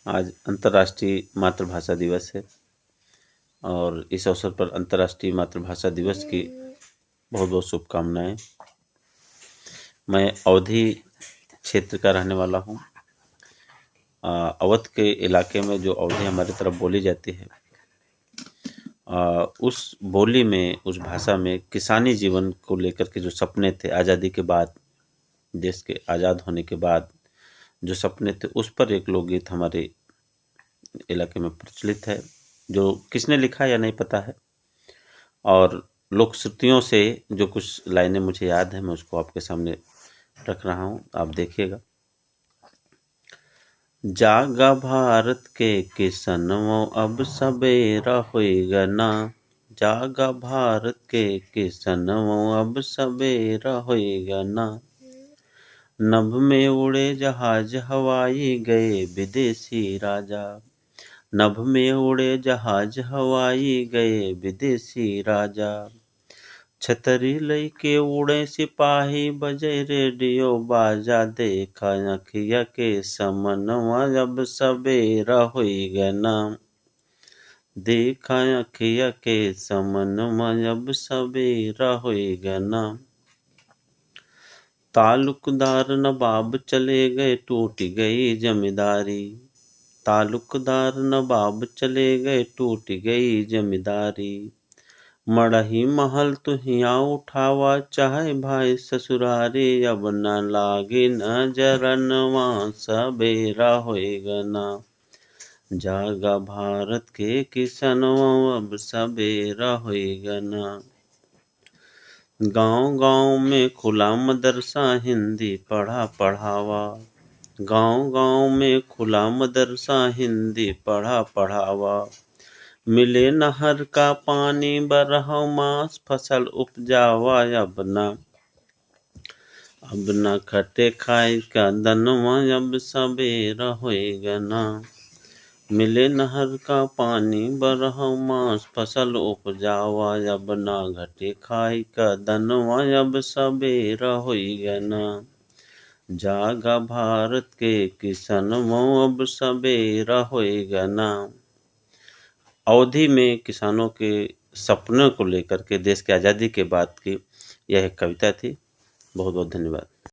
आज अंतर्राष्ट्रीय मातृभाषा दिवस है और इस अवसर पर अंतर्राष्ट्रीय मातृभाषा दिवस की बहुत बहुत शुभकामनाएं। मैं अवधी क्षेत्र का रहने वाला हूं। अवध के इलाके में जो अवधी हमारी तरफ बोली जाती है, उस बोली में, उस भाषा में किसानी जीवन को लेकर के जो सपने थे आज़ादी के बाद, देश के आज़ाद होने के बाद जो सपने थे, उस पर एक लोकगीत हमारे इलाके में प्रचलित है, जो किसने लिखा या नहीं पता है। और लोक श्रुतियों से जो कुछ लाइनें मुझे याद है, मैं उसको आपके सामने रख रहा हूँ, आप देखिएगा। जागा भारत के किसनवो अब सबेरा होएगा ना, जागा भारत के किसनवो अब सबेरा होएगा ना। नभ में उड़े जहाज हवाई गए विदेशी राजा, नभ में उड़े जहाज हवाई गए विदेशी राजा। छतरी लईके उड़े सिपाही बजे रेडियो बाजा, देखा अखिया के समनवा अब सबेरा होएगा ना, देखा अखिया के समनवा अब सबेरा होएगा ना। तालुकदार नवाब चले गए टूट गई जमींदारी, तालुकदार नवाब चले गए टूट गई जमींदारी। मड़ही महल तुहिया उठावा चाहे भाई ससुरारी, अब न लागे नजरनवा सबेरा होएगा ना, जागा भारत के किसनवा अब सबेरा होएगा ना। गांव गांव में खुला मदरसा हिंदी पढ़ा पढ़ावा, गांव गांव में खुला मदरसा हिंदी पढ़ा पढ़ावा। मिले नहर का पानी बरहो मास फसल उपजावा, अब न खटे खाए का दनवा अब सबेरा होएगा ना। मिले नहर का पानी बरहो मास फसल उपजावा, अब न घटे खाए का दनवा अब सबेरा होएगा ना, जागा भारत के किसनवो अब सबेरा होएगा ना। अवधि में किसानों के सपनों को लेकर के देश की आज़ादी के बाद की यह एक कविता थी। बहुत बहुत धन्यवाद।